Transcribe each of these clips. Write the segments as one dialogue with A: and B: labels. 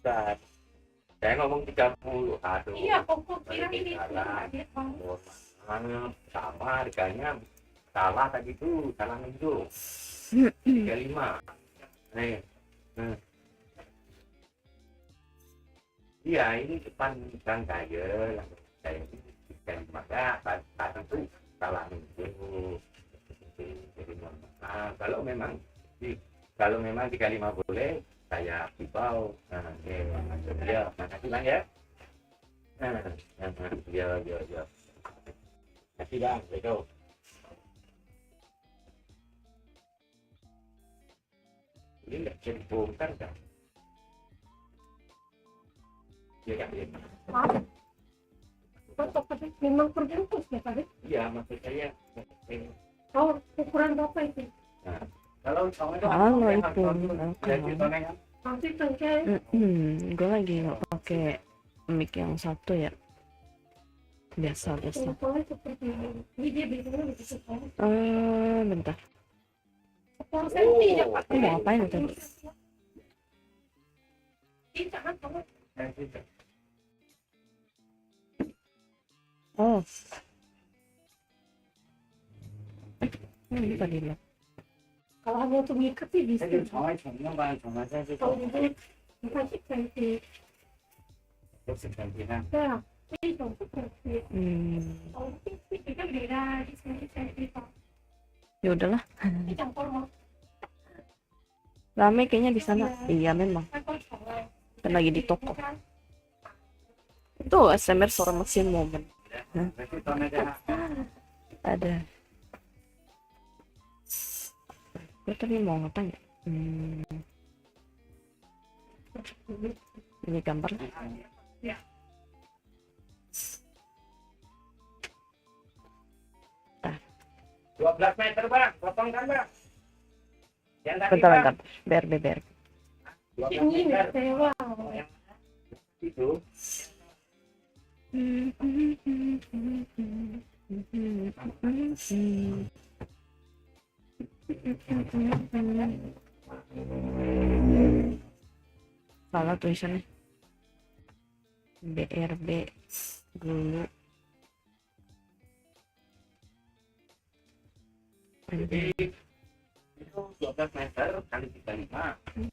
A: Bentar. Saya ngomong 30. Aduh.
B: Iya, kok bilang ini
A: salah. Sama harganya. Salah tadi tuh, salah itu. 35. Nih. Nah. Iya, ini depan kan kaya yang saya ini maka kadang tuh salah itu. Jadi kalau memang 35 boleh saya hibau. Nah, ya, makasih Bang ya. Ya. Makasih Bang, betul. Ini nggak bisa dibongkar kan? Ya.
B: Memang terbungkus ya Pak?
A: Iya, maksud saya.
B: Oh, ukuran berapa itu?
A: Nah, kalau
C: Halo
A: itu
B: Nanti tengkel.
C: Gue lagi nggak pakai mic yang satu ya. Biasa.
B: Ukurannya seperti ini dia biasanya begitu kan?
C: Bentar.
B: 10 cm ya Pak?
C: Mau ngapain itu?
B: Tidak kan kamu?
C: Oh. Ini tadi lah.
B: Kalau hanya untuk mengikat sih bisa.
A: 정말 사실
B: Kalau itu bukan cm.
A: nya
B: Ya, ini dong seperti. Kalau itu juga beda di sini Pak.
C: Ya udahlah.
B: Ini campur mau.
C: Rame kayaknya di sana. Iya memang. Kan lagi di toko. Itu ASMR suara mesin momen. Ada. Gue tadi mau ngapain ya? Ini gambar.
B: Ya.
C: Nah.
A: 12 meter Bang, potong kan Bang? Yang tadi
C: Bentar. BR.
B: Ini nggak sewa.
A: Itu.
C: Salah tulisannya. BRB dulu.
A: Jadi itu 12 meter kali 35.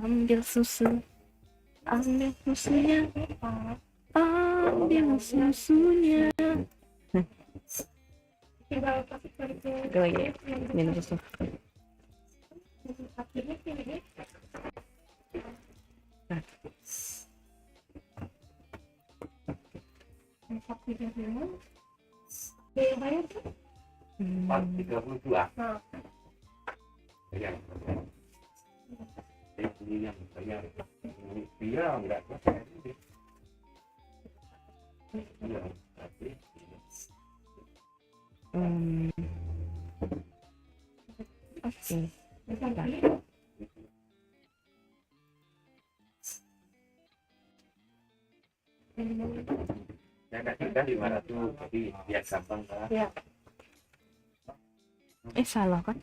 C: Ambil susunya. Ambil susunya. Oh iya, minum susu.
B: Yang bayar tuh?
A: 32.
B: Nah.
A: Yang yang bayar. Iya, enggak selesai. Iya, tapi
C: Oke.
A: saya kasih kan 500. satu jadi biar gampang kan.
B: Iya.
C: Salah kan?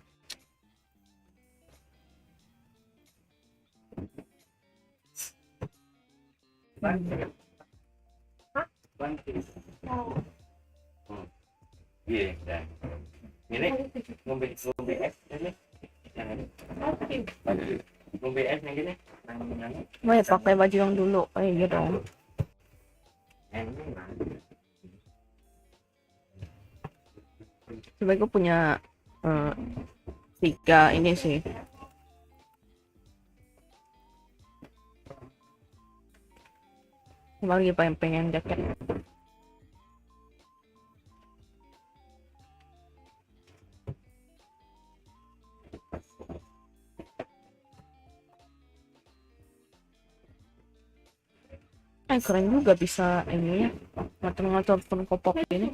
A: Bantu.
B: Hah?
A: Bantu.
B: Oh.
A: Iya, dan ini ngombe es ini. Yang ini.
B: Oke.
A: Bantu. Ngombe es yang gini. Yang
C: Mau ya pakai baju yang dulu. Iya dong.
A: ini mana?
C: Coba gue punya 3 ini sih. Cuma lagi pengen jaket. Keren juga bisa ini ya. Ngatur-ngatur pun kopok ini.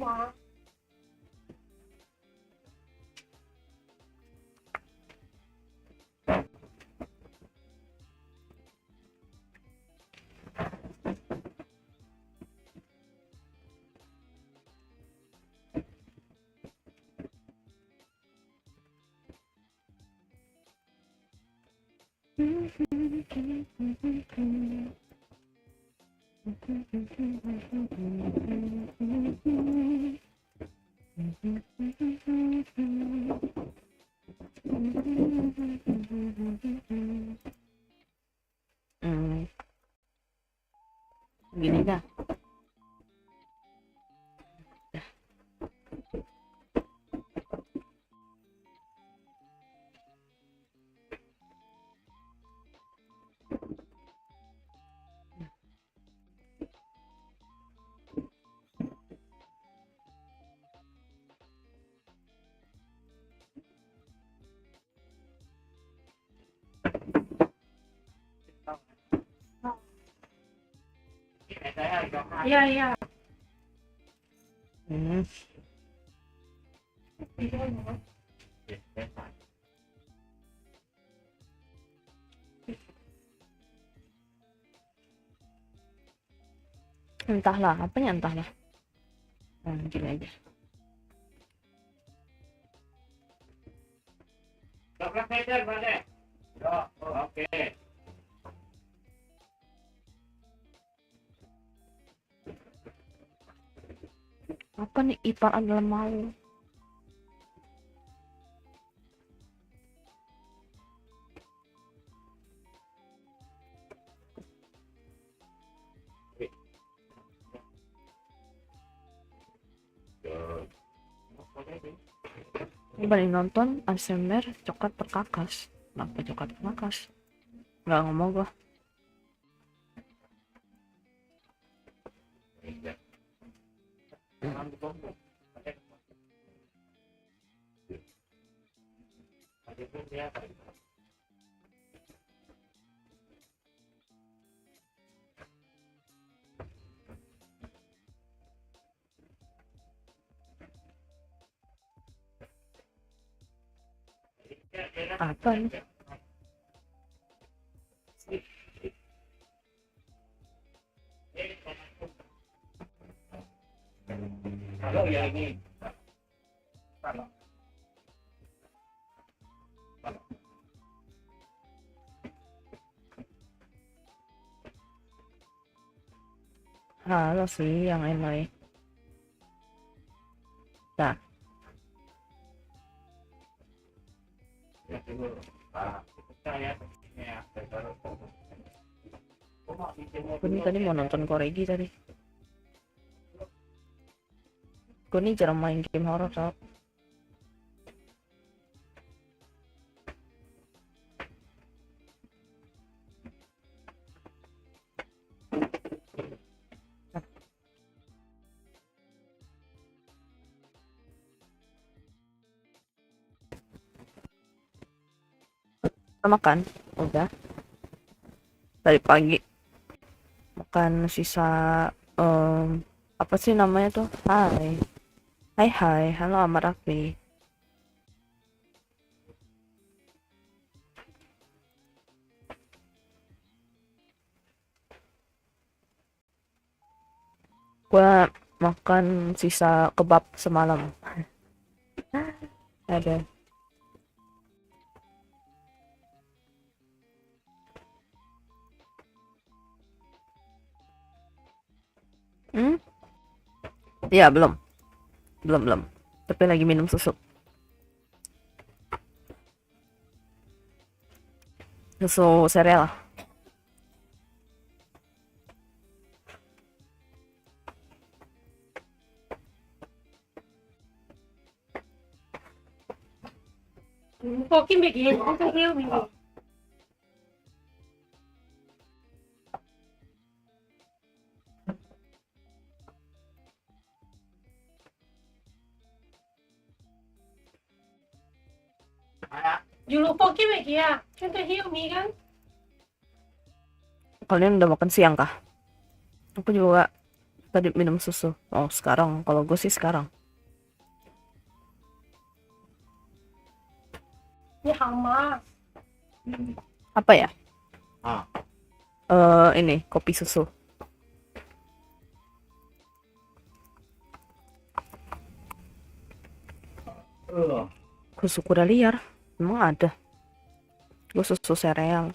C: Gini dah.
B: Iya, iya.
C: Entahlah, apanya entahlah. Gini aja.
A: Berapa meter, Bade? Oke.
C: Apa nih ipar adalah mau? Dibanding nonton ASMR coklat perkakas. Kenapa coklat perkakas? Nggak ngomong gua. Apa nih?
A: Kalau yang ini.
C: Halo sih yang ini. Nah, gue tadi mau nonton Koregi tadi. Gue nih jarang main game horor tau. Makan udah dari pagi makan sisa apa sih namanya tuh, hai halo Ahmad Rafi. Gua makan sisa kebab semalam. Ada. Ya, belum. Belum. Tapi lagi minum susu. Susu sereal.
B: Cô kiếm việc gì cũng không hiểu mình. You lupa kiếm việc gì à? Kan tak hiểu mi kan?
C: Kalian udah makan siang kah? Aku juga tadi minum susu. Oh, sekarang. Kalau gue sih sekarang.
B: Ni hao ma.
C: Apa ya?
A: Ah.
C: Ini kopi susu. Susu kuda liar. Emang ada? Gue susu sereal.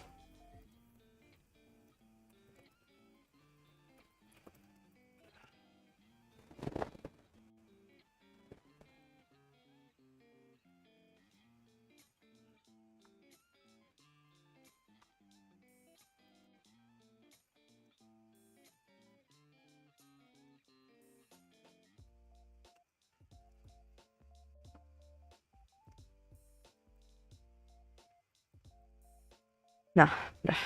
C: Nah, udah.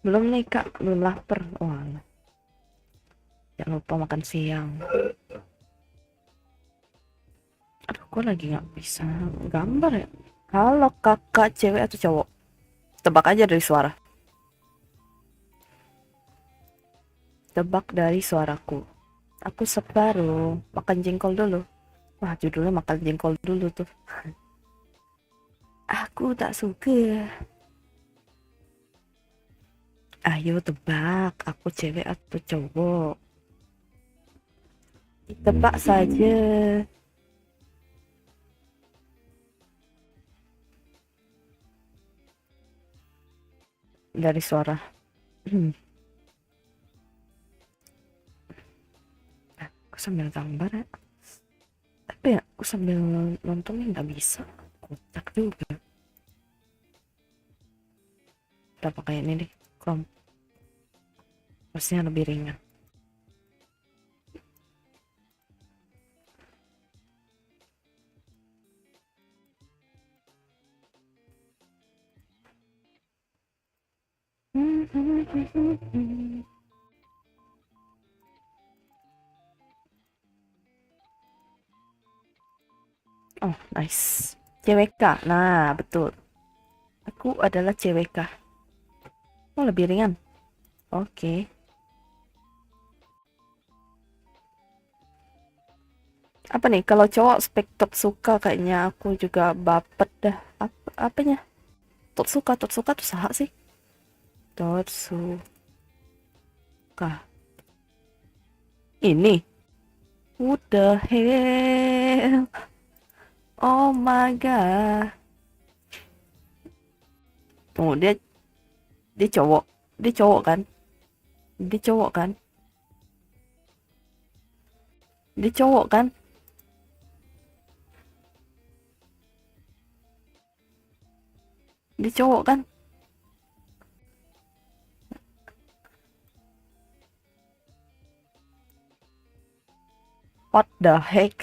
C: Belum nih kak, belum lapar. Wah, jangan lupa makan siang. Aduh, gue lagi nggak bisa gambar ya. Halo kakak, cewek atau cowok? Tebak aja dari suara. Tebak dari suaraku. Aku separuh. Makan jengkol dulu. Wah, judulnya makan jengkol dulu tuh. Aku tak suka. Ayo tebak, aku cewek atau cowok? Tebak saja. Dari suara. Aku sambil gambar ya. Tapi ya, aku sambil nontonnya nggak bisa. Kocak juga. Kita pakai ini deh, Chrome. Pastinya lebih ringan. Oh, nice. CWK. Nah, betul. Aku adalah CWK. Oh, lebih ringan. Oke. Apa nih? Kalau cowok spektot suka kayaknya aku juga bapet dah. Apanya? Tot suka tuh saha sih? Tot suka. Ini. What the hell? Oh my god. Tunggu, dia cowok. Dia cowok kan? Dia cowok kan? Dia cowok kan? Dia cowok kan? What the heck?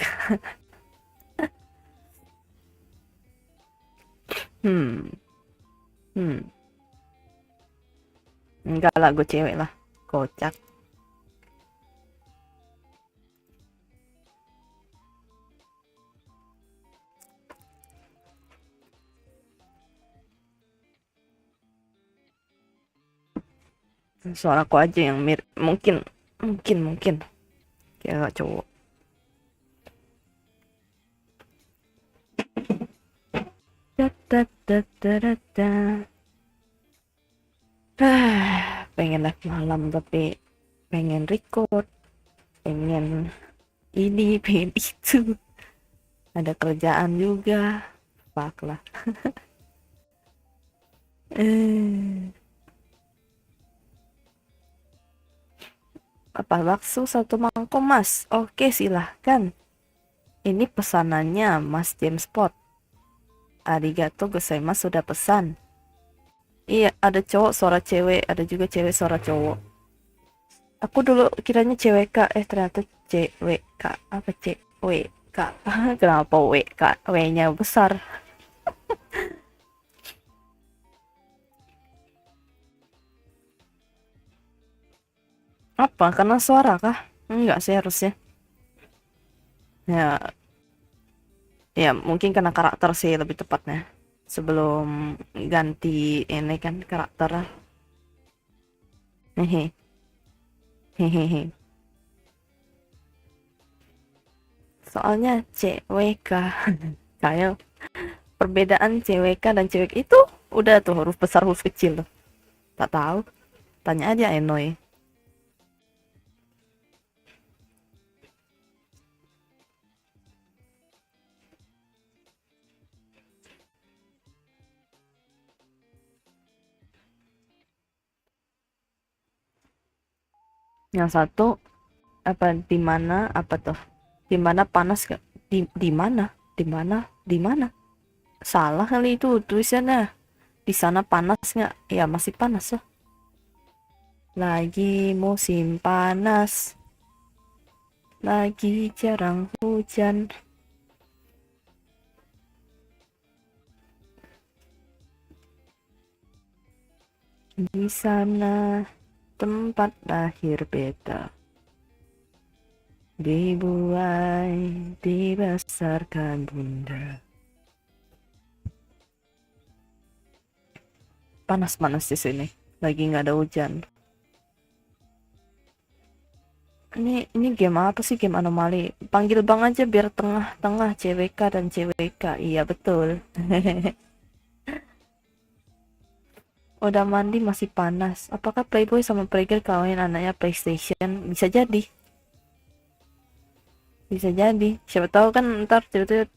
C: Enggak lah, gue cewek lah. Kocak. Suaraku aja yang mirip. Mungkin. Kayak cowok. pengen live malam tapi pengen record, pengen ini, pengen itu, ada kerjaan juga, fuck lah. Apa bakso 1 mangkok mas? Oke silahkan, ini pesanannya Mas James Pot. Arigato gozaimasu sudah pesan. Iya, ada cowok suara cewek, ada juga cewek suara cowok. Aku dulu kiranya cewek kak, ternyata cewek kak. Apa cewek kak? Kenapa W kak? W-nya besar. Apa? Karena suara kah? Enggak sih harusnya. Ya, ya mungkin karena karakter sih lebih tepatnya. Sebelum ganti ini kan karakter. Hehe. Hehehe. Soalnya CWK kayak perbedaan CWK dan cewek itu udah tuh huruf besar huruf kecil tuh. Tak tahu. Tanya aja Enoy. Yang satu apa di mana apa tuh? Di mana panas gak? Di mana? Di mana? Di mana? Salah kali itu tulisannya. Di sana panas nggak? Ya masih panas lah. Lagi musim panas. Lagi jarang hujan. Di sana tempat lahir beta. Dibuai, dibesarkan bunda. Panas-panas di sini. Lagi nggak ada hujan. Ini game apa sih? Game anomali. Panggil bang aja biar tengah-tengah CWK dan CWK. Iya betul. Udah mandi masih panas. Apakah Playboy sama Playgirl kawin anaknya PlayStation? Bisa jadi. Bisa jadi. Siapa tahu kan ntar tiba-tiba,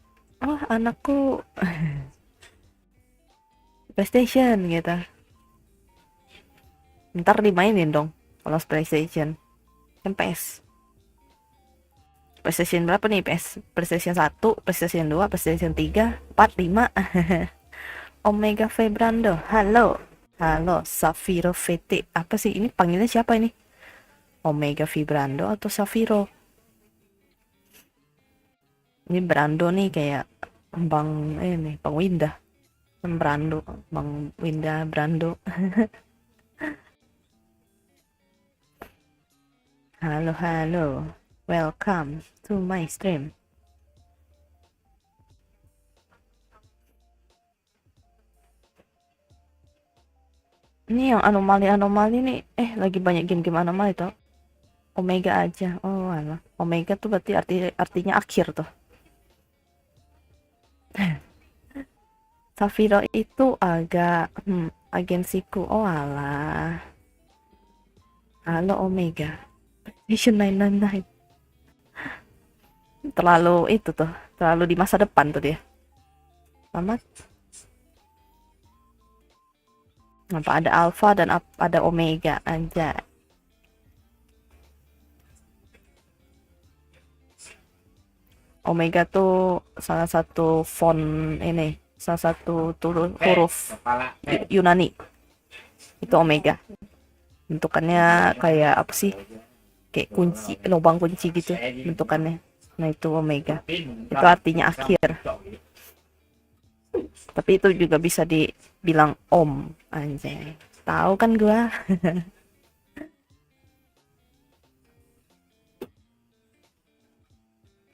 C: oh anakku PlayStation gitu. Ntar dimainin dong kalau PlayStation. Kan PS. PlayStation berapa nih? PlayStation 1, PlayStation 2, PlayStation 3, 4, 5. Omega Febrando. Halo. Halo, Safiro VT. Apa sih ini panggilnya siapa ini? Omega Vibrando atau Safiro? Ini Brando nih kayak Bang Bang Winda. Brando, Bang Winda Brando. Halo, halo. Welcome to my stream. Ini yang anomali-anomali nih. Lagi banyak game-game anomali toh. Omega aja. Oh, alah. Omega tuh berarti artinya akhir tuh. Safiro itu agak agensiku. Oh, alah. Halo Omega. Vision 999. Terlalu itu tuh. Terlalu di masa depan tuh dia. Selamat. Apa ada Alpha dan ada Omega aja. Omega tuh salah satu font ini, salah satu huruf Yunani. Itu Omega. Bentukannya kayak apa sih? Kayak kunci, lubang kunci gitu bentukannya. Nah, itu Omega. Itu artinya akhir. Tapi itu juga bisa dibilang Om, anjay. Tahu kan gua?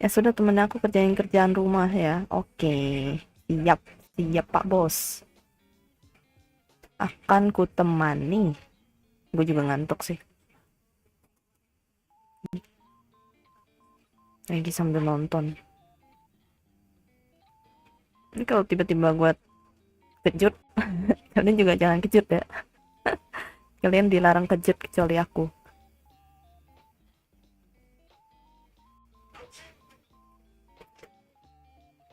C: Ya sudah temen aku kerjain kerjaan rumah ya. Oke. Siap, siap Pak Bos. Akan ku temani. Gue juga ngantuk sih. Lagi sambil nonton. Ini kalau tiba-tiba gue kejut, kalian juga jangan kejut ya. Kalian dilarang kejut kecuali aku.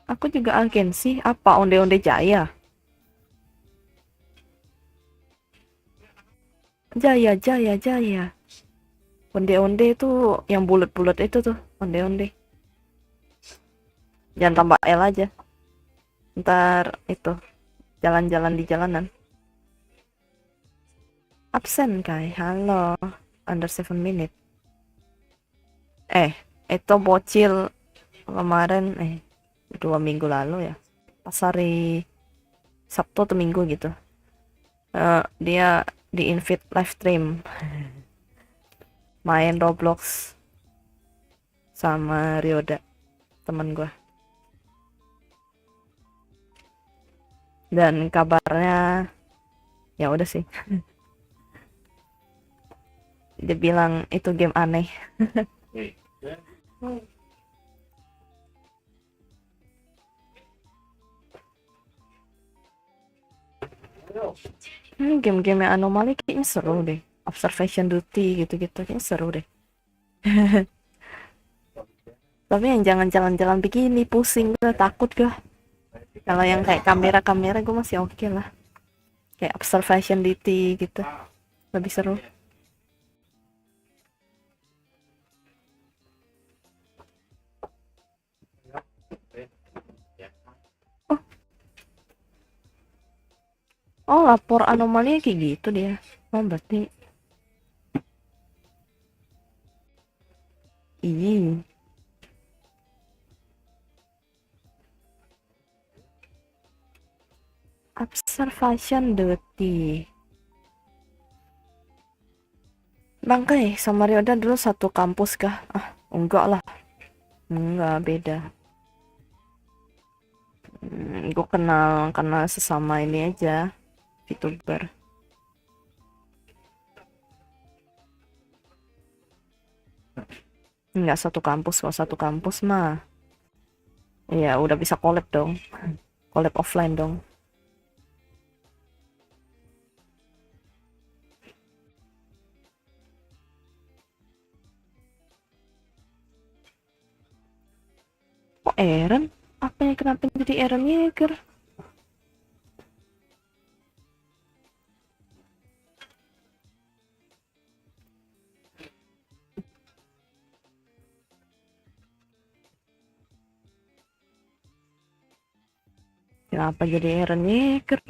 C: Aku juga agensi. Apa Onde-Onde Jaya? Jaya. Onde-Onde itu yang bulat-bulat itu tuh. Onde-Onde. Jangan tambah L aja. Ntar itu jalan-jalan di jalanan. Absen Kai. Halo. Under 7 minute. Itu bocil kemarin 2 minggu lalu ya. Pas hari Sabtu atau Minggu gitu. Dia di invite live stream main Roblox sama Ryoda, teman gue. Dan kabarnya ya udah sih. Dia bilang itu game aneh. Game-game yang anomali kayaknya seru deh. Observation Duty gitu-gitu kayaknya seru deh. Tapi yang jangan jalan-jalan begini pusing gue, takut gue. Kalau yang kayak kamera gue masih oke lah. Kayak Observation Duty gitu lebih seru. Oh, lapor anomalinya kayak gitu dia. Oh, berarti iya. Observation Duty. Bangkai sama Ryoda dulu satu kampus kah? Enggak lah. Enggak, beda. Gue kenal karena sesama ini aja, VTuber. Enggak satu kampus, kalau satu kampus mah ya udah bisa collab dong. Collab offline dong. Kok Eren? Apanya kenapa jadi Eren Yeager? Kenapa jadi Eren Yeager?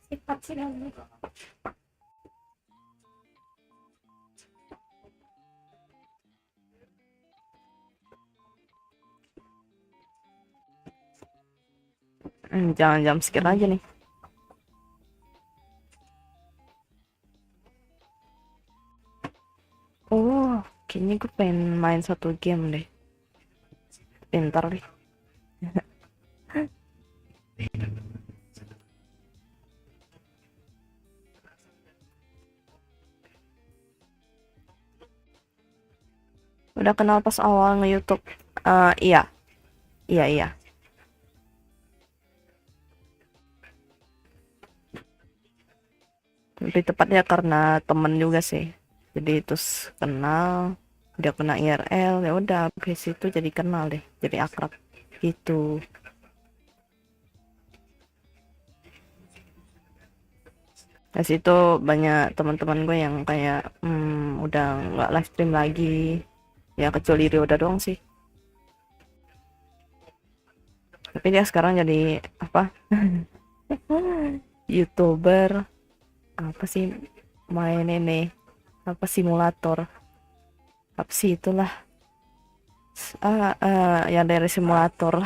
B: Sifat sih kamu.
C: Jangan jam skip aja nih. Oh, kayaknya gue pengen main satu game deh. Bentar deh. Udah kenal pas awal nge-YouTube. Iya. Iya. Lebih tepatnya karena temen juga sih. Jadi terus kenal, dia kena IRL, ya udah habis itu jadi kenal deh, jadi akrab gitu. Dari situ banyak teman-teman gue yang kayak udah nggak live stream lagi, ya kecuali Rio udah doang sih. Tapi dia sekarang jadi apa? YouTuber apa sih, main ini apa simulator apa sih itulah, yang dari simulator.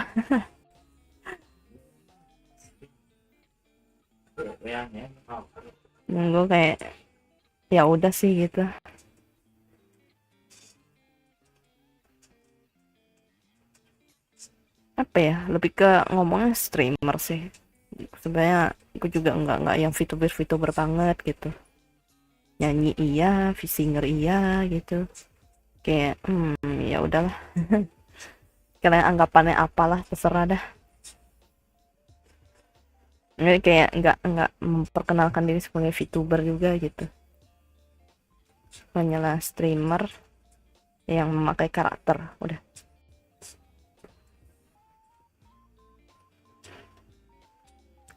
C: Gue kayak ya udah sih gitu. Apa ya, lebih ke ngomongnya streamer sih sebenarnya. Gue juga nggak yang VTuber banget gitu, nyanyi iya, singer iya gitu, kayak ya udahlah. Kalian anggapannya apalah, terserah dah. Kayak nggak memperkenalkan diri sebagai VTuber juga gitu, hanyalah streamer yang memakai karakter udah.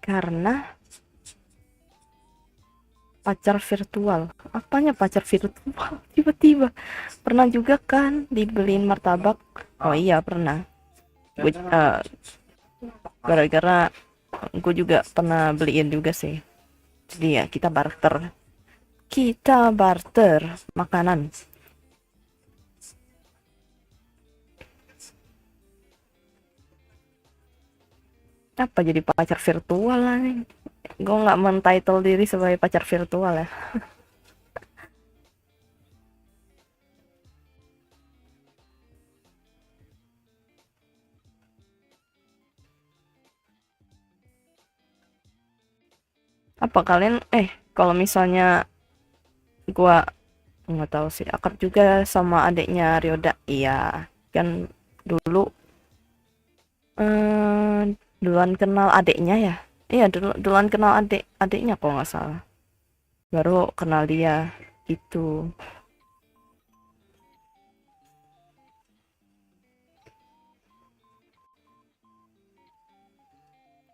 C: Karena pacar virtual, apanya pacar virtual tiba-tiba. Pernah juga kan dibeliin martabak. Oh iya pernah. Gara-gara gue juga pernah beliin juga sih, jadi ya kita barter makanan. Apa jadi pacar virtual lah nih, gue nggak mentitle diri sebagai pacar virtual ya. Apa kalian kalau misalnya gua nggak tahu sih, akrab juga sama adiknya Ryoda. Iya kan, dulu duluan kenal adiknya ya. Iya, duluan kenal adiknya kok nggak salah, baru kenal dia gitu.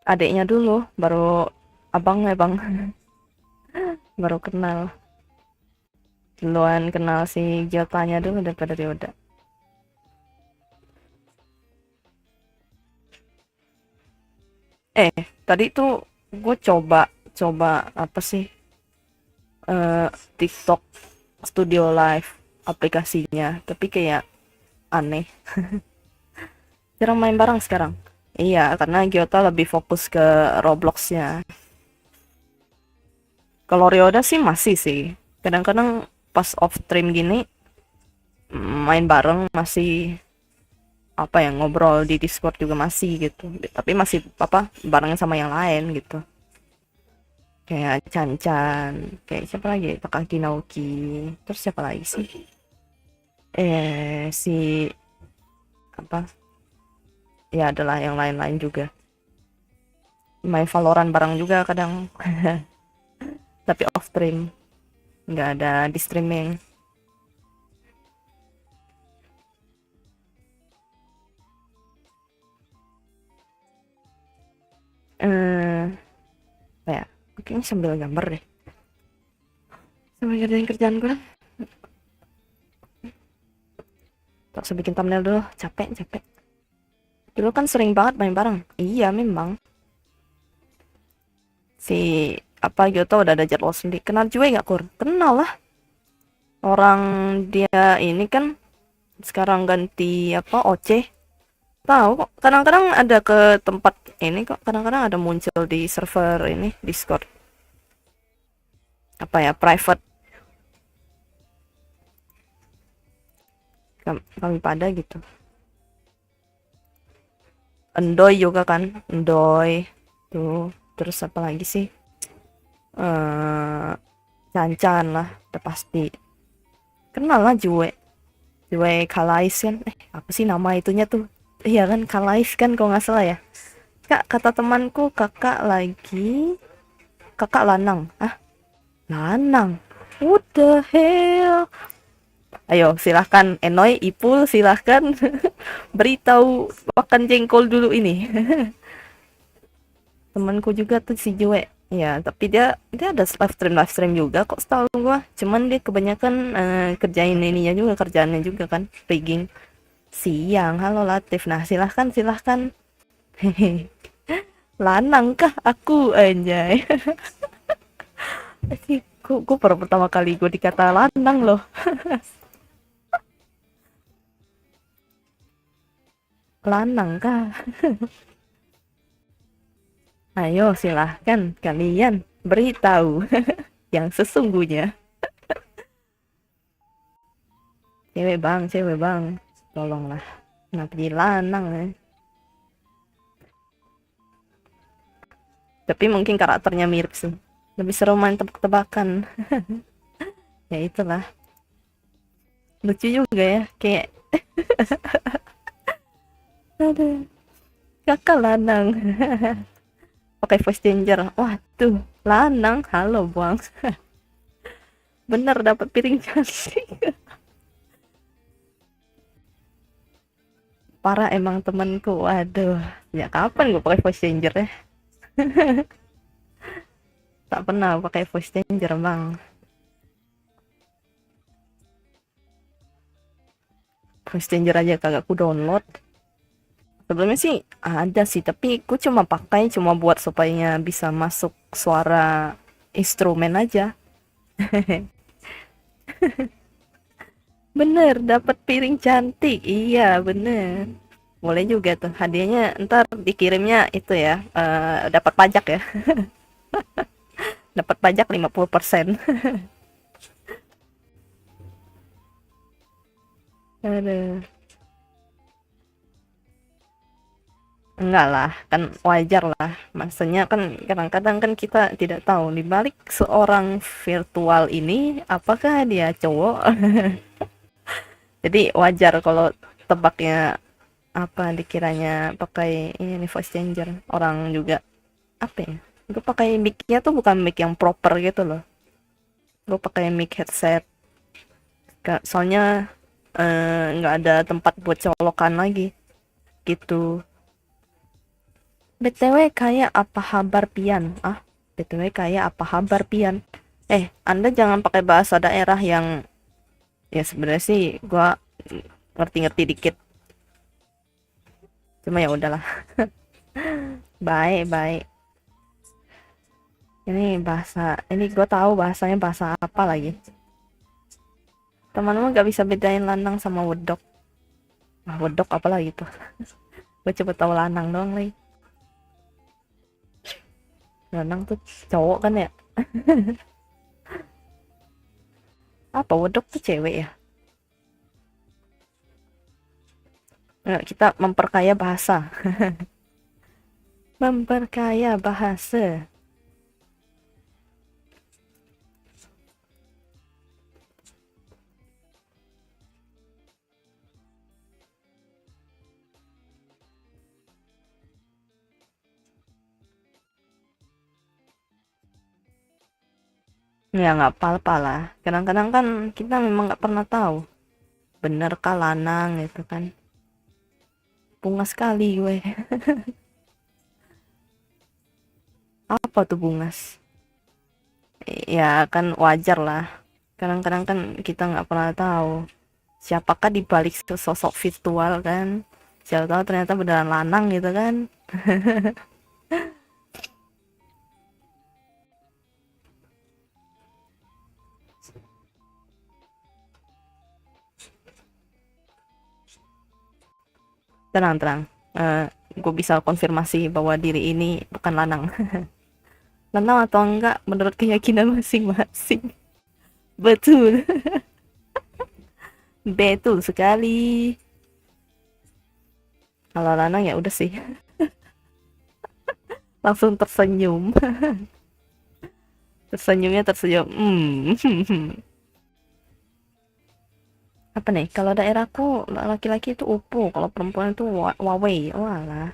C: Adiknya dulu baru abangnya bang. Baru kenal, duluan kenal si Jotanya dulu daripada Ryoda. Tadi tuh gue coba apa sih, TikTok Studio Live aplikasinya, tapi kayak aneh. Jarang main bareng sekarang. Iya, karena Gyota lebih fokus ke Robloxnya. Kalau Ryoda sih masih sih, kadang-kadang pas off stream gini main bareng, masih apa ya, ngobrol di Discord juga masih gitu, tapi masih apa, bareng sama yang lain gitu, kayak Chan, kayak siapa lagi, Takaki Naoki, terus siapa lagi sih, si apa ya, adalah yang lain-lain juga. Main Valorant bareng juga kadang. Tapi off stream, nggak ada di streaming. Ya mungkin sambil gambar deh, sambil ngerjain kerjaan gue. Tak usah bikin thumbnail dulu, capek. Dulu kan sering banget main bareng. Iya memang. Si apa Gyoto udah ada jadwal sendiri. Kenal juga nggak Kur? Kenal lah. Orang dia ini kan sekarang ganti apa, OC. Tahu kok. Kadang-kadang ada ke tempat ini kok. Kadang-kadang ada muncul di server ini Discord. Apa ya, private. Kami pada gitu. Endoy juga kan, Endoy tuh, terus apa lagi sih, Cancan lah udah pasti kenal lah. Jue Kalais kan, apa sih nama itunya tuh, iya kan Kalais kan kalau nggak salah ya. Kak, kata temanku kakak lanang. Lanang, what the hell. Ayo silahkan Enoy, Ipul silahkan beritahu, makan jengkol dulu ini. Temanku juga tuh si Jue ya, tapi dia ada live stream juga kok setahu gua, cuman dia kebanyakan kerjain ininya juga, kerjaannya juga kan rigging siang. Halo Latif, nah silahkan hehe. Lanang kah aku, anjay. Gue baru pertama kali gue dikata lanang loh. Lanang kah. Ayo silahkan kalian beritahu yang sesungguhnya. Cewek bang, tolonglah, kenapa jadi lanang ya. Tapi mungkin karakternya mirip sih, lebih seru main tebak-tebakan. Ya itulah, lucu juga ya, kayak aduh, kakak lanang. pakai voice changer. Wah tuh lanang, halo buang. Bener dapat piring cantik. Parah emang temanku. Waduh, ya kapan gue pakai voice changer ya? Tak pernah pakai voice changer bang. Voice changer aja kagak ku download. Sebelumnya sih ada sih, tapi ku cuma pakai cuma buat supaya bisa masuk suara instrumen aja. Bener, dapat piring cantik. Iya, bener. Boleh juga tuh hadiahnya, ntar dikirimnya itu ya, dapat pajak ya. Dapat pajak 50%. Aduh. Enggak lah, kan wajar lah. Maksudnya kan kadang-kadang kan kita tidak tahu di balik seorang virtual ini apakah dia cowok. Jadi wajar kalau tebaknya apa dikiranya pakai ini voice changer. Orang juga apa ya? Gue pakai mic-nya tuh bukan mic yang proper gitu loh. Gue pakai mic headset. Soalnya nggak ada tempat buat colokan lagi. Gitu. BTW kayak apa kabar Pian? BTW kayak apa kabar Pian? Anda jangan pakai bahasa daerah yang ya sebenarnya sih gua ngerti-ngerti dikit. Cuma ya udahlah. Baik. Ini bahasa, ini gua tahu bahasanya bahasa apa lagi. Teman-teman gak bisa bedain lanang sama wedok. Wedok apa lagi tuh? Gue coba tahu lanang doang lagi. Lanang tuh cowok kan ya. Apa wedok tuh cewek ya? Nggak, kita memperkaya bahasa. Memperkaya bahasa. Ya nggak apa-apa lah. Kadang-kadang kan kita memang nggak pernah tahu. Bener kah lanang gitu kan. Bunga sekali gue. Apa tuh bungas? Ya kan wajar lah. Kadang-kadang kan kita nggak pernah tahu. Siapakah di balik sosok virtual kan. Siapa tahu ternyata beneran lanang gitu kan. Tenang. Gue bisa konfirmasi bahwa diri ini bukan lanang. Lanang atau enggak menurut keyakinan masing-masing. Betul. Betul sekali. Kalau lanang ya udah sih. Langsung tersenyum. Tersenyumnya tersenyum. Apa nih? Kalau daerahku laki-laki itu upu, kalau perempuan itu wawei. Walah.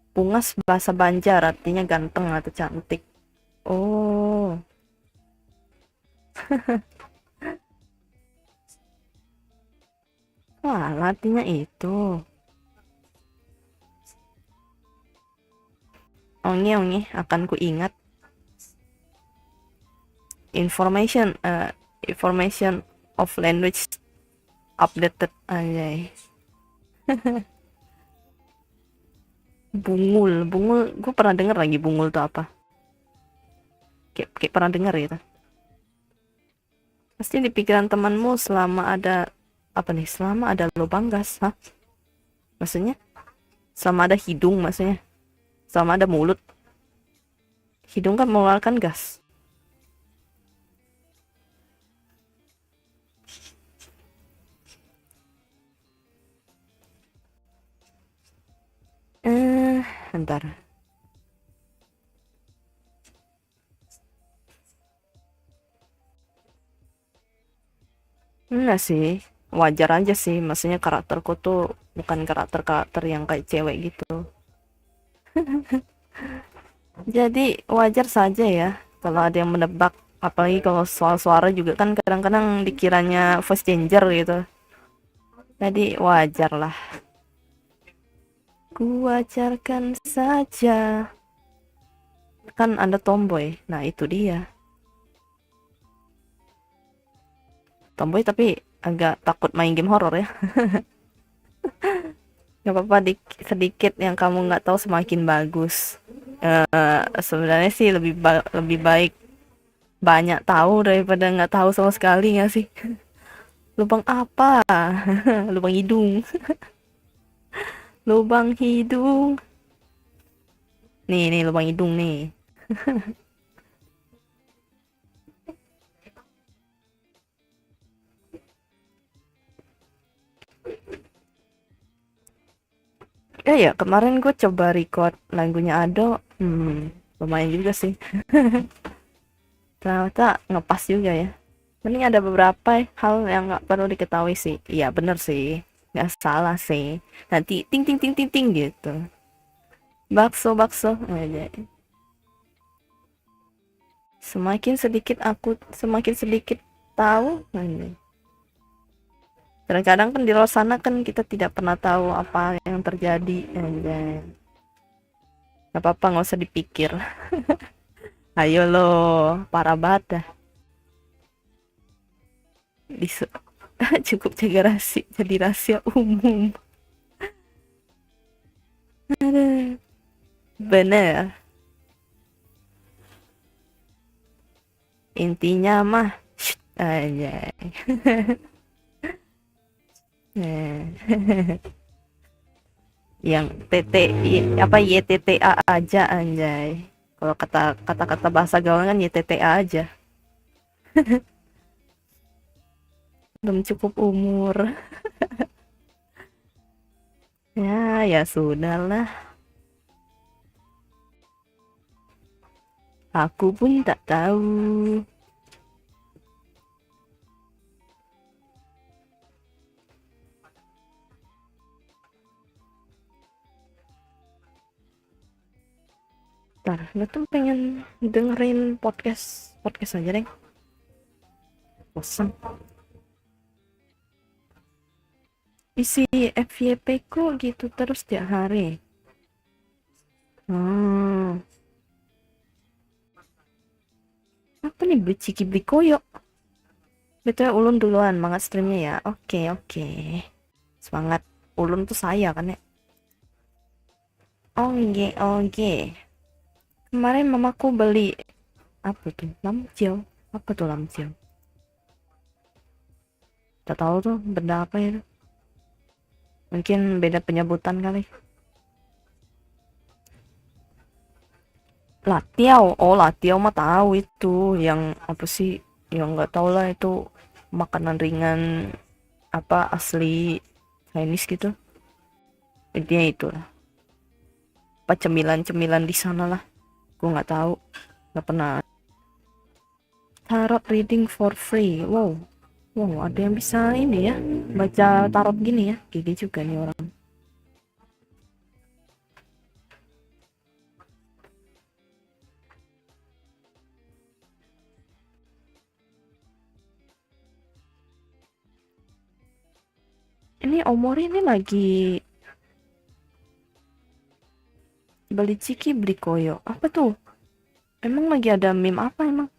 C: Bungas bahasa Banjar artinya ganteng atau cantik. Oh. Wah, artinya itu. Onge akan ku ingat. Information of language updated aja. Bungul gue pernah denger lagi bungul tuh apa, kayak pernah denger gitu. Pasti di pikiran temanmu selama ada apa nih, selama ada lubang gas. Maksudnya selama ada hidung, maksudnya selama ada mulut. Hidung kan mengeluarkan gas. Bentar. Enggak sih, wajar aja sih. Maksudnya karakterku tuh bukan karakter yang kayak cewek gitu. Jadi wajar saja ya kalau ada yang menebak, apalagi kalau soal suara juga kan kadang-kadang dikiranya voice changer gitu. Jadi wajar lah. Ku wajarkan saja. Kan Anda tomboy. Nah, itu dia. Tomboy tapi agak takut main game horror ya. Gak apa-apa, sedikit yang kamu nggak tahu semakin bagus. Sebenarnya sih lebih baik banyak tahu daripada nggak tahu sama sekali, nggak sih? Lubang apa? Lubang hidung. Lubang hidung. Nih lubang hidung nih. Ya kemarin gue coba record lagunya Ado. Lumayan juga sih. Ternyata ngepas juga ya. Mending ada beberapa hal yang nggak perlu diketahui sih. Iya bener sih, nggak salah sih. Nanti ting ting ting ting ting gitu. Bakso bakso aja. Semakin sedikit tahu. Kadang-kadang kan di luar sana kan kita tidak pernah tahu apa yang terjadi aja. Gak apa-apa, nggak usah dipikir. Ayo lo, parah banget dah. Cukup jaga rahasia, jadi rahasia umum. Bener. Intinya mah aja. Yang apa YTTA aja anjay. Kalau kata-kata bahasa gaul kan YTTA aja. Belum cukup umur. Ya sudahlah. Aku pun tak tahu. Ntar, gue tuh pengen dengerin podcast aja deh. Bosan. Isi FYP ku gitu terus tiap hari. Apa nih beli ciki beli koyok? Betul Ulun duluan, semangat streamnya ya. Oke. Semangat Ulun tuh saya kan ya. Oke. Kemarin mamaku beli apa tuh? Lamciao. Apa tuh lamciao? Tak tahu tuh benda apa itu. Mungkin beda penyebutan kali. Latiao. Oh, latiao mah tahu itu. Yang apa sih? Yang nggak tahu lah itu makanan ringan apa asli Chinese gitu. Intinya itu lah. Apa cemilan-cemilan di sana lah. Gue nggak tahu, nggak pernah. Tarot reading for free. Wow, ada yang bisa ini ya, baca tarot gini ya. Gigi juga nih orang. Ini Omori ini lagi beli ciki beli koyo. Apa tuh? Emang lagi ada meme apa emang?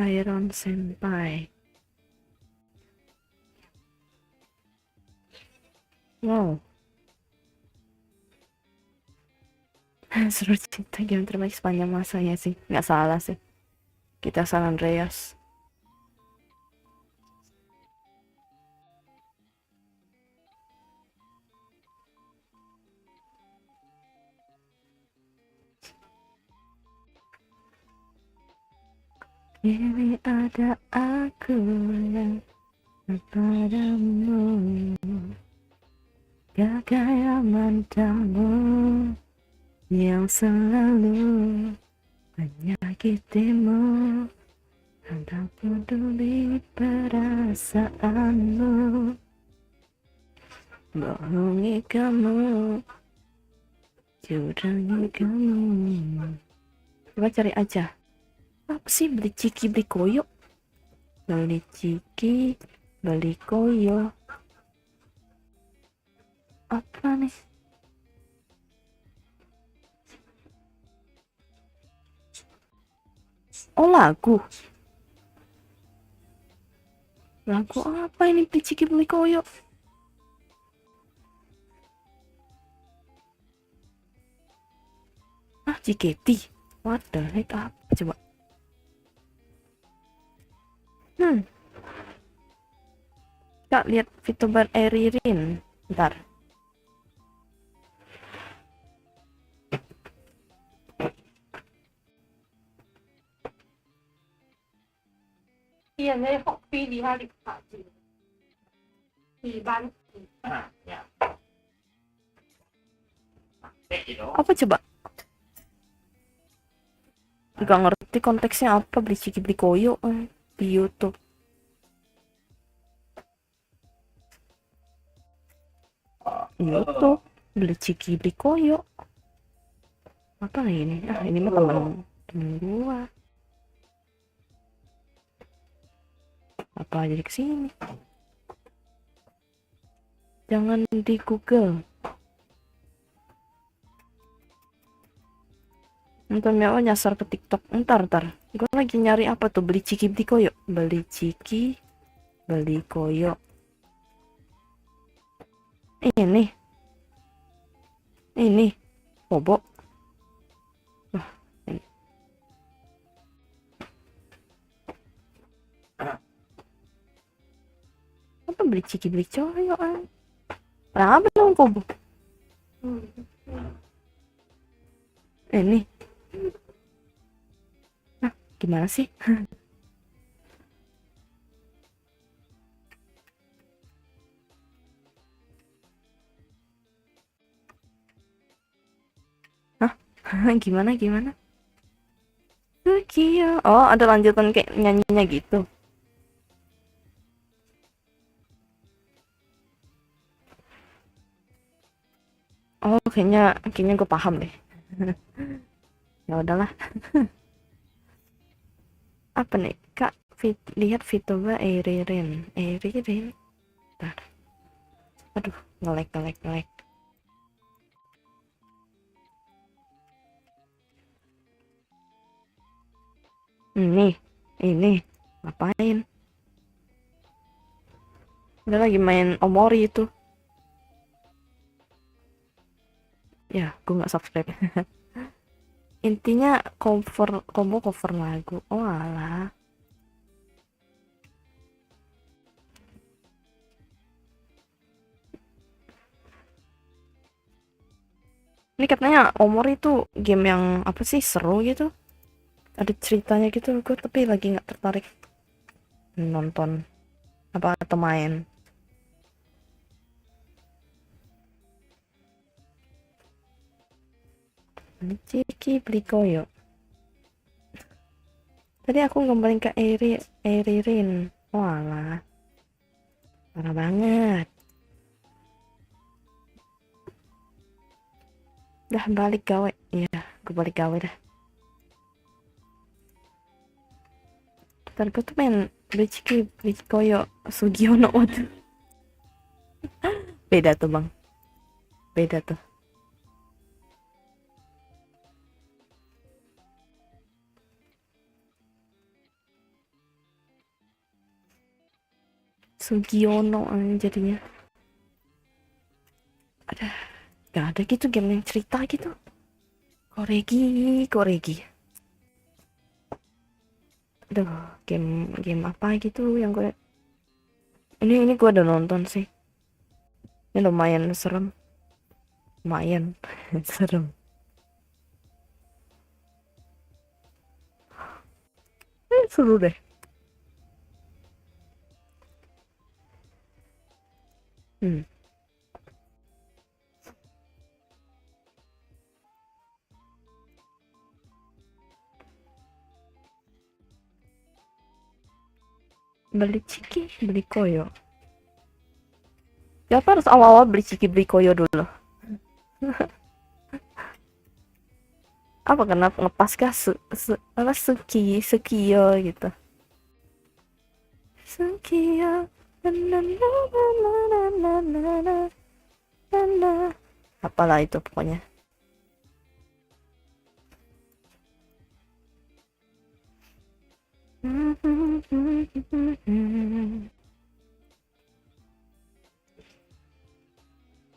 C: Iron Senpai. Wow. Seru cinta game terbaik sepanjang masanya sih. Nggak salah sih. Kita San Andreas. Ini ada aku yang padamu, gagal mantamu yang selalu menyakitimu, tak peduli perasaanmu. bohongi kamu, curangi kamu. Coba cari aja. Apa sih beli ciki beli koyo? Beli ciki beli koyo. Apa nih? Oh, lagu. Lagu apa ini beli ciki beli koyo? Ah, JKT. What the heck, apa coba? Kak, lihat VTuber Eririn. Bentar.
B: Tiền đây học phí đi hai định phải thì bán
A: Ya. Itu.
C: Apa coba? Gak ngerti konteksnya apa beli ciki beli koyo di YouTube. YouTube beli ciki beli koyo. Apa lagi ini? Ah, ini mah temen gua. Apa jadi kesini? Jangan di Google. Ntar Meo nyasar ke TikTok. Ntar. Gue lagi nyari apa tuh? Beli ciki beli koyo. Beli ciki beli koyo. Ini. Bobo. Wah, ini. Apa beli ciki beli koyo? Apa dong Bobo? Ini. Nah, gimana sih? Hah? Gimana? Tokyo. Oh, ada lanjutan kayak nyanyinya gitu. Oh, kayaknya gue paham deh. Ya udahlah. Apa nih, Kak? Lihat VTuber Eririn. Bentar. Aduh, ngelek. Ini. Ngapain? Dia lagi main Omori itu. Ya, gue nggak subscribe. Intinya cover lagu. Oh alah. Ini katanya Omori itu game yang apa sih, seru gitu. Ada ceritanya gitu. Gue tapi lagi nggak tertarik nonton apa atau main. Ciki beli koyo. Tadi aku ngomongin ke Eririn. Walah. Parah banget. Dah balik gawe. Iya, gue balik gawe dah. Ntar gue tuh main beli ciki beli koyo Sugiono tuh. Beda tuh bang. Beda tuh. Sugiono jadinya. Gak ada gitu game yang cerita gitu. Koregi. Aduh, game apa gitu yang gue ini gue udah nonton sih. Ini lumayan serem. Lumayan serem. Seru deh. Beli ciki beli koyo. Siapa harus awal-awal beli Ciki Koyo dulu? Apa kenapa ngepas kah apa Sukiyo gitu. Sukiyo. Na, na, na, na, na, na, na, na, na, na. Apalah itu pokoknya.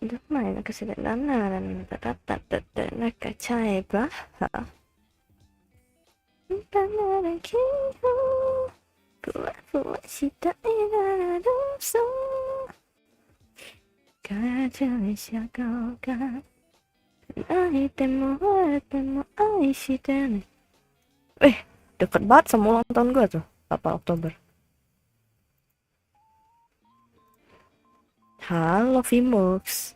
C: Được mày là cái sự kiện đó là nó cả chai bá hả? Deket banget sama ulang tahun gue tuh, 8 Oktober. Halo Vimux.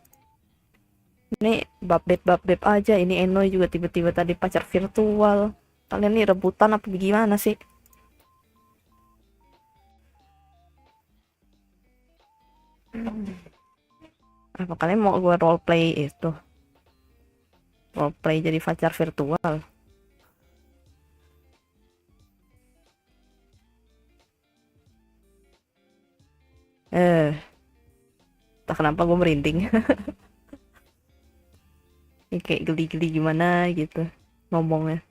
C: Ini bab-beb aja, ini Enoy juga tiba-tiba tadi pacar virtual. Kalian nih rebutan apa gimana sih? Apa kalian mau gue roleplay itu? Roleplay jadi pacar virtual? Tak kenapa gue merinding. Ini kayak geli-geli gimana gitu ngomongnya.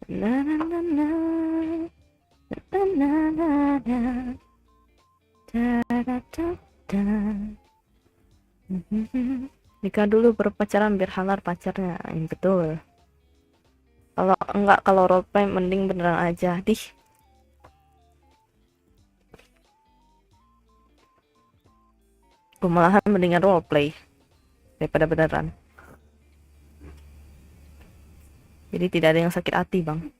C: Na na na na na na na na da da da da. Nikah dulu baru pacaran biar halal pacarnya. Yang betul. Kalau enggak, kalau roleplay mending beneran aja. Gue malahan mendingan roleplay daripada beneran. Jadi tidak ada yang sakit hati, Bang.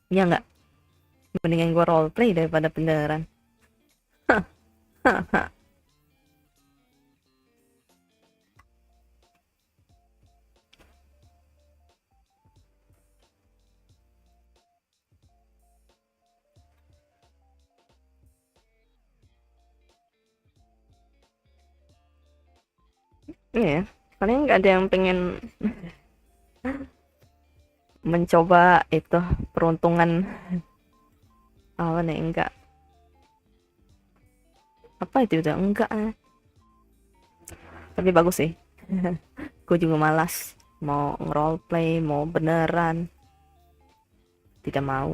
C: Ya enggak? Mendingan gue roleplay daripada beneran. Iya, kalian nggak ada yang pengen mencoba itu peruntungan apa nih? Enggak, apa itu udah enggak tapi bagus sih. Gue juga malas mau nge-roleplay, mau beneran tidak mau.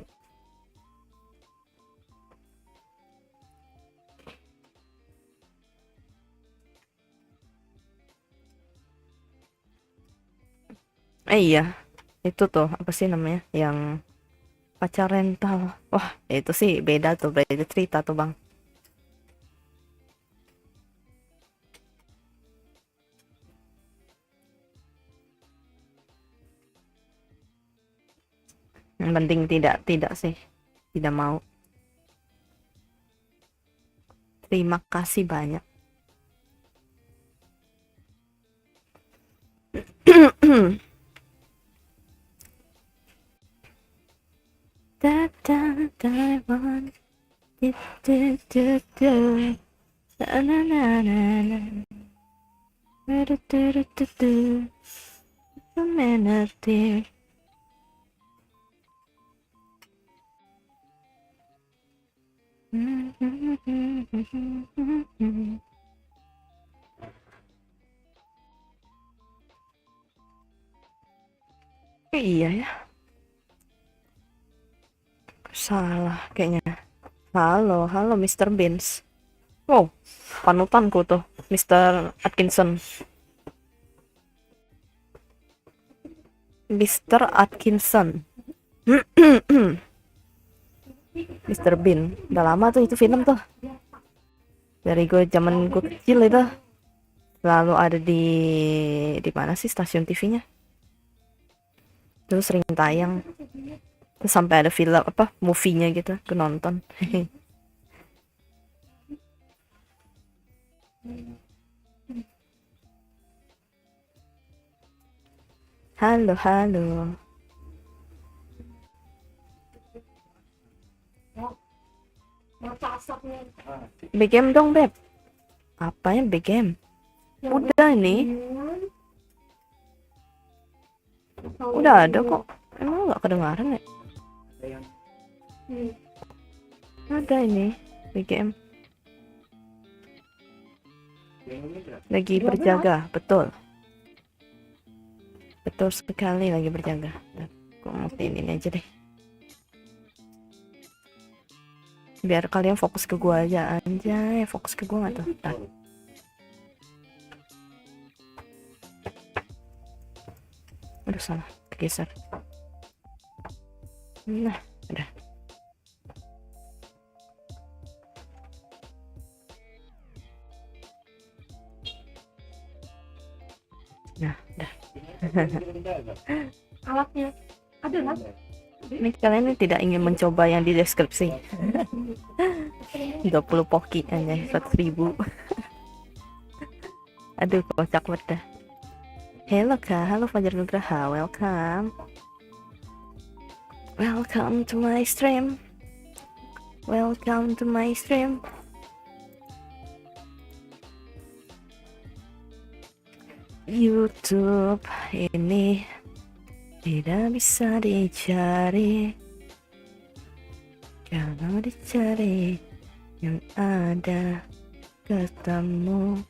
C: Iya, itu tuh apa sih namanya yang pacar rental. Wah, itu sih beda tuh, beda cerita tuh, Bang. Yang penting tidak sih, tidak mau. Terima kasih banyak. Da da da one, da da da da, na na na na na, da da da da da, a minute there. Iya ya. Salah kayaknya. Halo Mr. Beans. Wow, panutanku tuh, Mr. Atkinson. Mr. Atkinson. Mr. Bean. Udah lama tuh itu film tuh. Dari gue zaman gue kecil itu. Lalu ada di mana sih stasiun TV-nya? Terus sering tayang. Terus sampai ada film apa movie-nya gitu, aku nonton. Halo, halo.
B: Masaknya.
C: BGM dong, Beb. Apanya BGM? Udah ini. Udah ada kok. Emang nggak kedengaran ya? Ada ini BGM. Lagi berjaga, betul. Betul sekali lagi berjaga. Aku matiin ini aja deh. Biar kalian fokus ke gua aja. Anjay, fokus ke gua nggak tuh? Nah. Aduh, salah. Kegeser. Nah, udah. Nah, udah.
B: Alatnya ada lah.
C: Ini kalian ini tidak ingin mencoba yang di deskripsi. 20 poki aja 100.000. Aduh, kocak banget dah. Halo Kak, halo Fajar Nugraha, welcome. Welcome to my stream. Welcome to my stream. YouTube ini tidak bisa dicari. Kalau dicari yang ada ketemu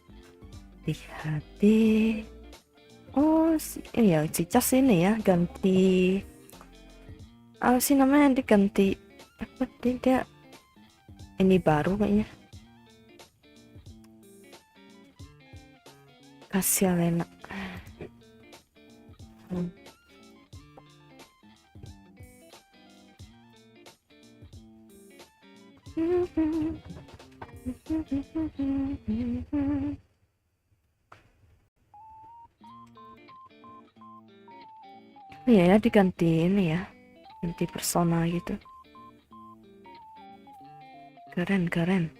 C: di hati. Oh, ya Cicas ini ya ganti apa sih namanya, diganti apa dia ini baru kayaknya. Kasih Alena. Iya ya, diganti ini ya, ganti persona gitu. Keren.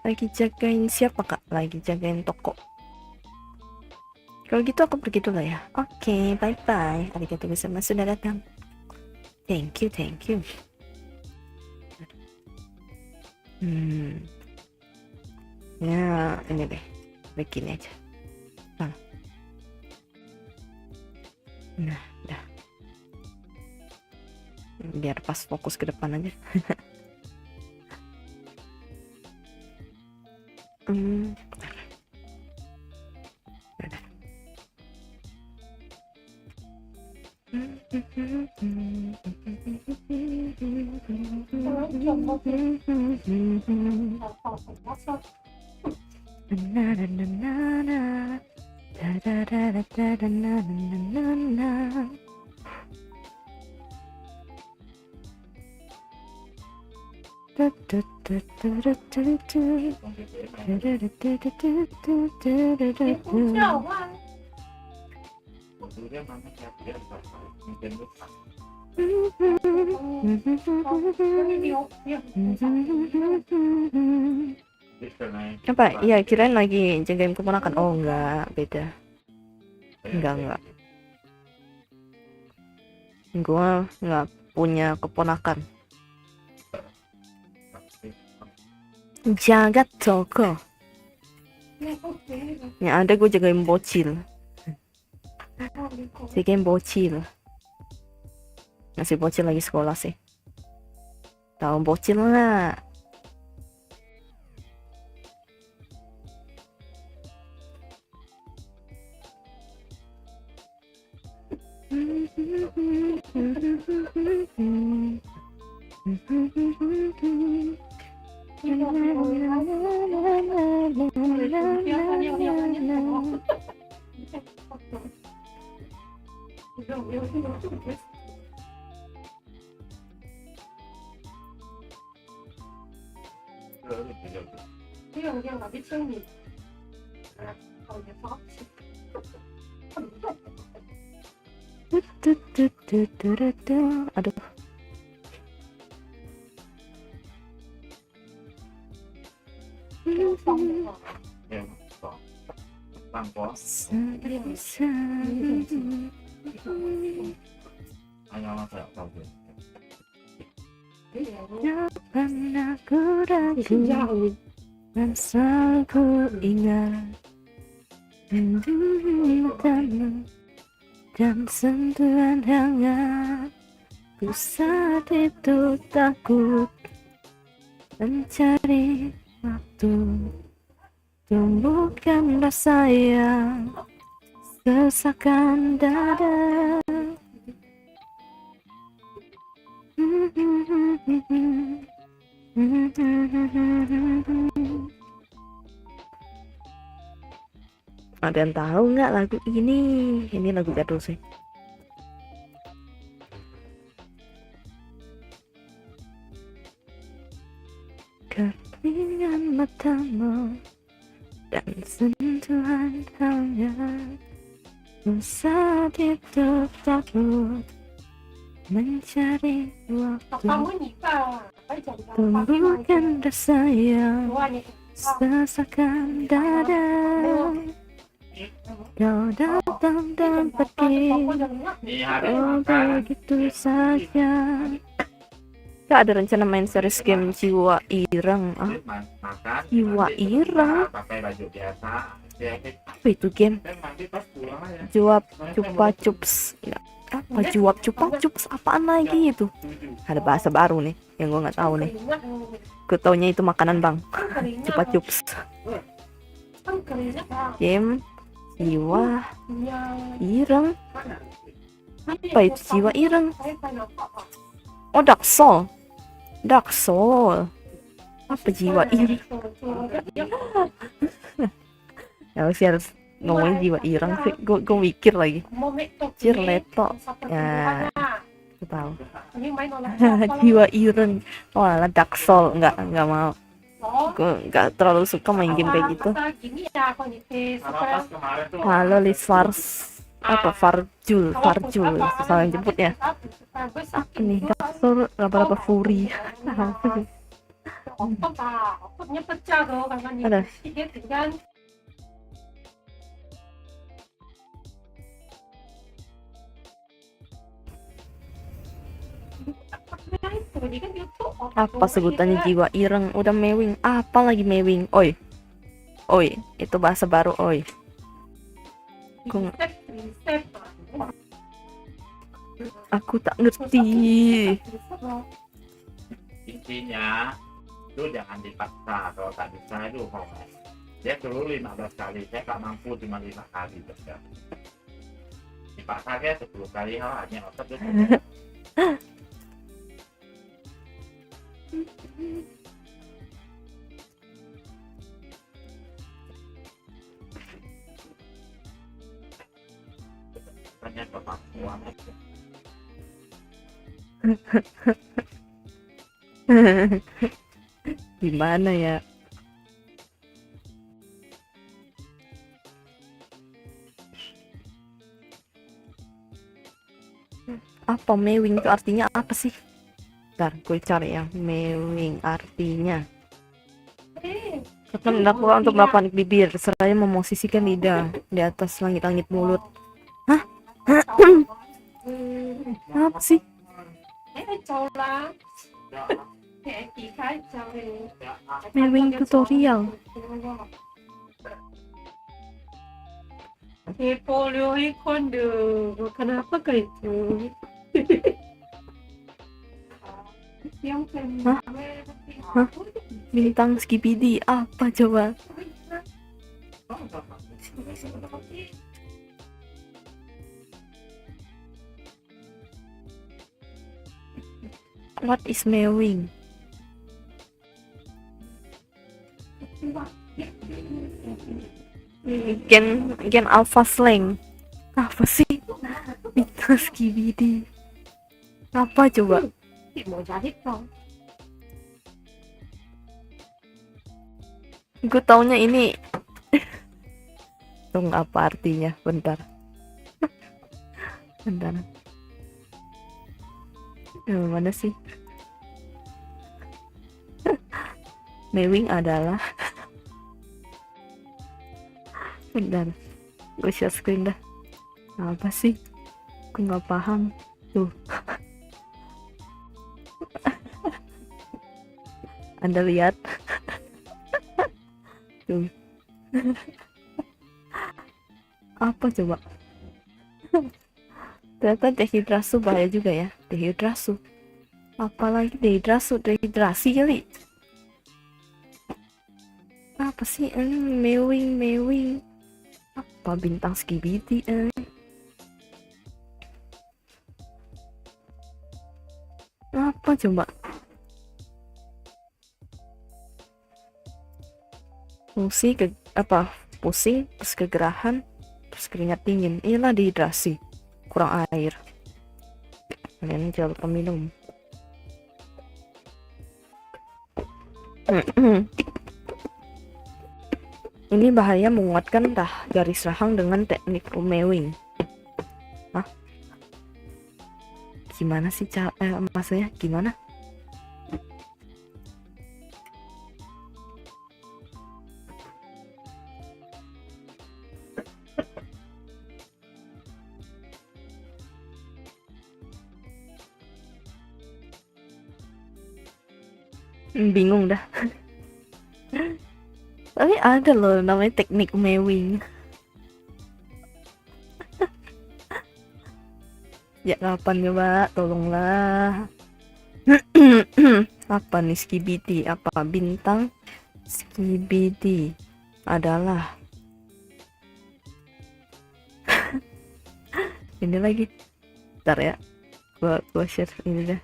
C: Lagi jagain siapa Kak? Lagi jagain toko. Kalau gitu aku pergi dulu ya. Oke, bye bye. Arigatou gozaimasu sudah datang. Thank you. Ya, ini deh. Begini aja. Nah, dah. Biar pas fokus ke depan aja. Apa? Iya, kirain lagi jagain keponakan. Oh, enggak, beda. Enggak. Gua nggak punya keponakan. Jaga toko. Yang ada gue jagain bocil. Jagain bocil. Masih bocil lagi sekolah sih. Tahu bocil nggak?
B: dia nggak bisa nih. Kalau dia fokus.
C: Aduh.
A: Ya, Bangko. Ayo saya tahu.
C: Jangan aku ragu dan selalu ku ingat matamu dan sentuhan hangat. Ku saat itu takut mencari waktu, tumbuhkan rasa yang sesakan dada. Ada yang tahu nggak lagu ini? Ini lagu jadul sih. Keringan matamu dan sentuhan hangat, saat itu takut mencari waktu, tumbuhkan rasa yang sesakan dada. Kau datang dan pergi, oh begitu saja. Gak ada rencana main series game Jiwa Ireng. Jiwa Ireng?
A: Pakai baju biasa.
C: Apa itu game? Jawab Cupa Cups. Ya, apa Jawab Cupa Cups? Apaan lagi itu? Ada bahasa baru nih yang gue nggak tahu nih. Gue taunya itu makanan bang. Cupa Cups. Game Jiwa Ireng. Apa itu Jiwa Ireng? Oh, Dark Soul. Dark Soul. Apa Jiwa Ireng? Ya sih harus ngomongin Jiwa Ireng sih. Gue mikir lagi. Cirleto. Ya, gue tahu. Jiwa Ireng. Oh, ala Dark Soul. Nggak mau. Gue nggak terlalu suka main game kayak gitu. Halo Lisvars. Apa Farjul salah yang jemput ya. Apa nih Daksor raba-raba Fury. Ada. Apa sebutannya Jiwa Ireng? Udah mewing. Apa lagi mewing? Oi, itu bahasa baru oi. Aku tak ngerti.
A: Intinya lu jangan dipaksa. Kalau tak bisa lu ngomong. Dia suruh 15 kali, saya tak mampu cuma 5 kali saja. Dipaksa dia 10 kali hanya otot itu. Tanya ke Papua.
C: Gimana ya? Apa mewing itu artinya apa sih? Bentar, gue cari yang mewing artinya. Tetap dilakukan untuk melakukan bibir, seraya memosisikan lidah di atas langit-langit mulut. Hah? Apa sih? Mewing tutorial.
B: Kenapa kayak itu?
C: Hah? Bintang Skibidi apa coba? What is mewing? Gen alpha slang. Apa sih? Bintang Skibidi. Apa coba?
B: Mau jadi dong.
C: Gue taunya ini. Dong apa artinya? Bentar. Bentar. Mana sih? Mewing adalah. Bentar. Gue share screen dah. Apa sih? Gue nggak paham. Tuh. Anda lihat? Tuh. Apa coba? Ternyata dehidrasi bahaya juga ya. Dehidrasi. Apalagi dehidrasi kali. Apa sih? Mewing. Apa bintang skibidi? Apa coba? Pusing, terus kegerahan, terus keringat dingin. Inilah dehidrasi, kurang air. Kalian jangan lupa minum. Ini bahaya menguatkan garis rahang dengan teknik mewing. Hah? Gimana sih maksudnya gimana? Bingung dah. Tapi ada loh namanya teknik mewing. Ya kapan coba, tolonglah. Apa nih skibidi? Apa bintang skibidi adalah ini lagi. Bentar ya, gua share ini deh.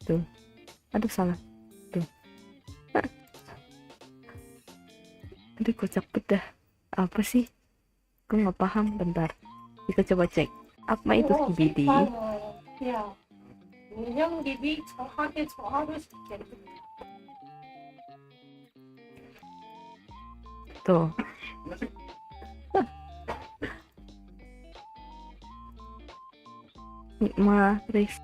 C: Tuh, aduh salah. Tuh, aduh kocak bedah. Apa sih? Gue nggak paham. Bentar, kita coba cek. Apa itu skibidi?
B: 야, 운영기비 정하게 정하고 싶게.
C: Tuh. Nikmat, Riz.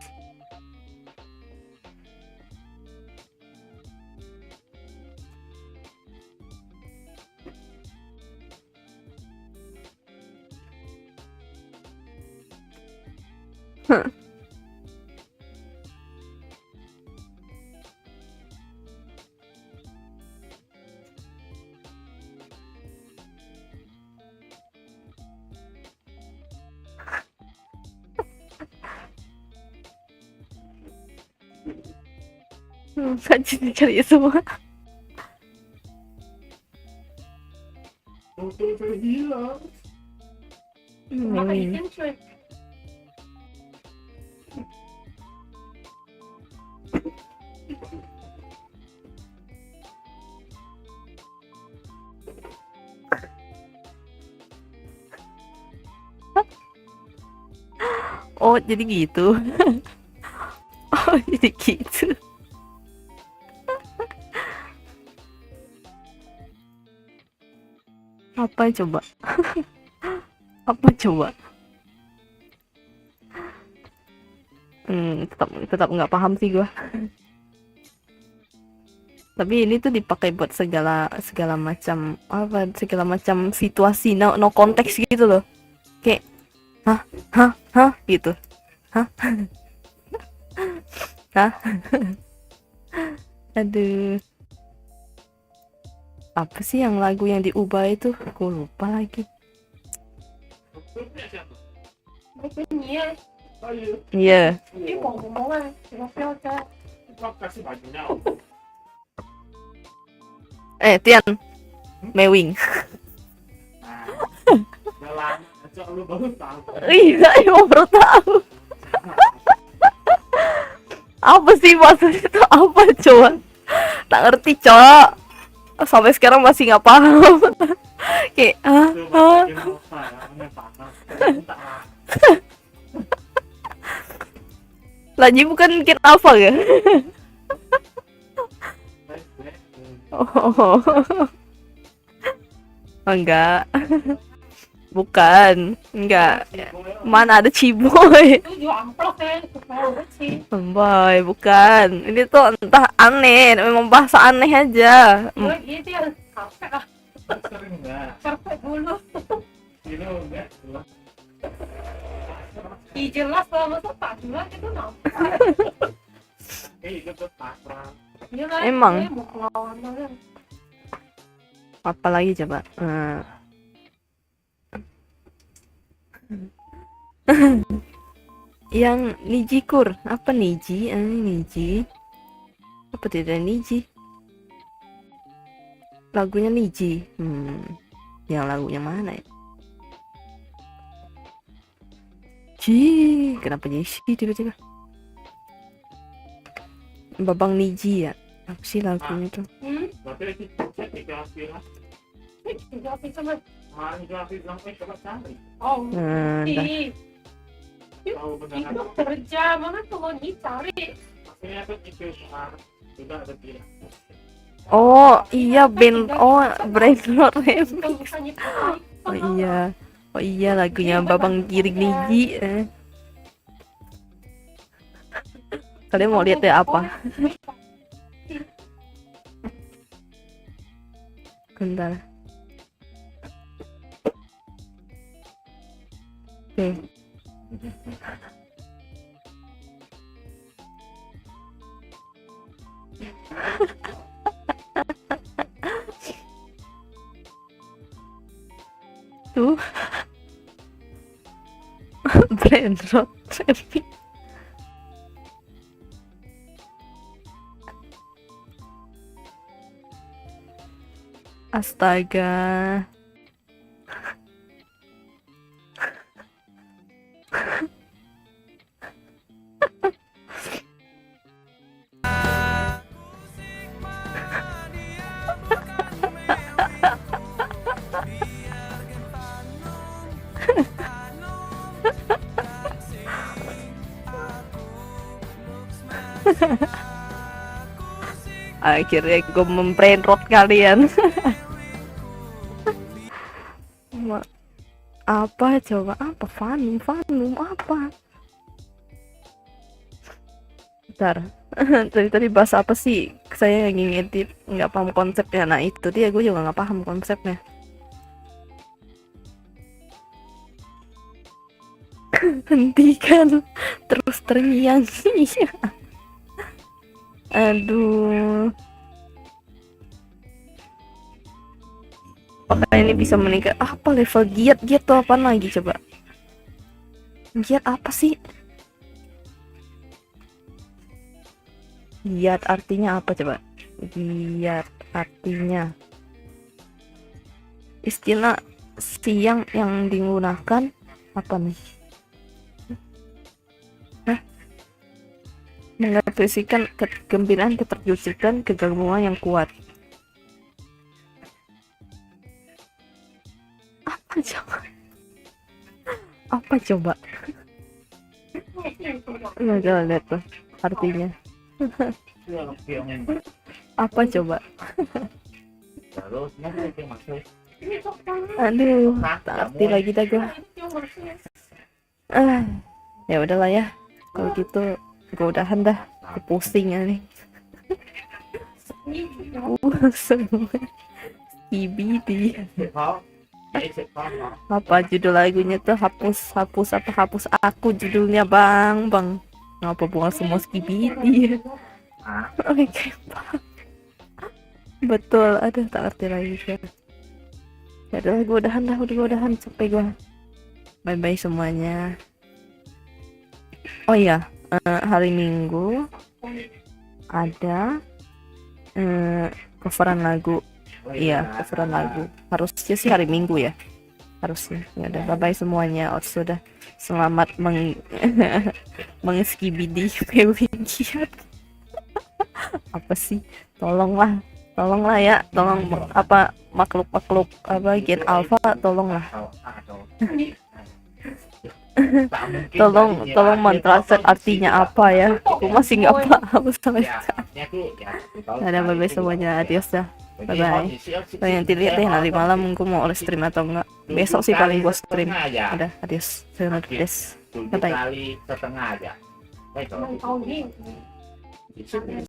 C: Saja dicari semua.
B: 엄마가
C: Mewing.
B: 이름 줄
C: Oh, jadi gitu. Oh, jadi gitu. Apa coba? Apa coba? Tetap nggak paham sih gua. Tapi ini tuh dipakai buat segala macam situasi, no konteks gitu loh. Kayak gitu. Hah? Aduh. Apa sih yang lagu yang diubah itu? Aku lupa lagi.
B: 무슨이야?
C: Iya.
B: 이 멍멍한 이거 뼈가
A: kasih bajunya.
C: Tian. Mewing.
A: Jalan, cok lu baru tahu.
C: Iya, emang baru tahu. Apa sih maksudnya itu apa coba? Tak ngerti, Cok. Sampai sekarang masih nggak paham. Kayak lagi bukan bikin apa ya? Oh, enggak. Bukan, enggak. Mana ada ciboy.
B: Itu juga amplop ya, banget sih.
C: Boy, bukan. Ini tuh entah aneh, memang bahasa aneh aja.
B: Gue gitu ya, karpet lah,
A: Sering enggak?
B: karpet dulu.
A: Gitu enggak?
B: Ih, jelas lah, masa tak jelas itu nampak.
A: Itu tuh pasrah.
B: Iya lah,
C: Emang.
B: gue mau ngelawan aja.
C: Apa lagi coba? Yang Nijikur, apa Niji? Niji. Apa tidak Niji? Lagunya Niji. Yang lagunya mana ya? Kenapa jadi Shi tiba-tiba? Babang Niji ya? Apa sih lagunya tuh?
A: Tapi itu cek dikasih lah.
B: Juga sama.
A: Mana dikasih sampai coba cari.
B: Oh,
C: Dah.
B: ih,
A: Tahu beneran.
B: itu kerja, mana kalau dicari.
A: Maksudnya tuh itu sudah ada bilang.
C: Oh iya band, Brain Rot Remix.
B: Bukannya
C: Oh iya lagunya Babang Giring Niji. Kalian mau lihat ya apa? Bentar. Oke. Tuh. Brain Rot Remix. Astaga. Akhirnya gue membrainrot kalian. Apa coba? Apa Fanum apa? Bentar. Tadi bahas apa sih? Saya yang ngedit nggak paham konsepnya. Nah itu dia, gue juga nggak paham konsepnya. Hentikan terus terngiang. Aduh. Apakah ini bisa meningkat? Apa level giat tuh apa lagi coba? Giat apa sih? Giat artinya apa coba? Giat artinya istilah siang yang digunakan apa nih? Mengekspresikan kegembiraan, keterjujukan, kegabungan yang kuat. Apa coba? Nggak jalan lihat tuh artinya. Apa coba?
A: Terus nanti masuk.
C: Aduh, tak arti lagi dah gua. Ya udahlah ya. Kalau gitu gue udahan dah. Gue pusing ya nih. Semua IBD. Apa judul lagunya tuh? Hapus aku judulnya bang. Ngapa buang semua skibidi? Oke, betul. Aduh, tak ngerti lagi kan. Ya udah, gue udahan capek gue. Bye bye semuanya. Oh iya, hari Minggu ada coveran lagu. Iya, coveran lagu. Harusnya sih hari Minggu ya. Harusnya. Ya udah, bye bye semuanya. Sudah selamat mengskibidi PW giat. Apa sih? Tolonglah ya. Tolong apa makhluk apa gen alpha tolonglah. tolong mentranslate artinya apa ya. Aku masih nggak paham sampai sekarang. Ada bye bye semuanya. Adios dah. Bye-bye. Nanti lihat deh nanti malam gue mau stream atau enggak. Besok sih paling gue stream. Udah, adios. Sayonara des.
A: 7
C: Bye-bye.
A: kali setengah aja. Baik, kalau
B: Yang
A: gitu.
B: tahu ini.
A: Di sini.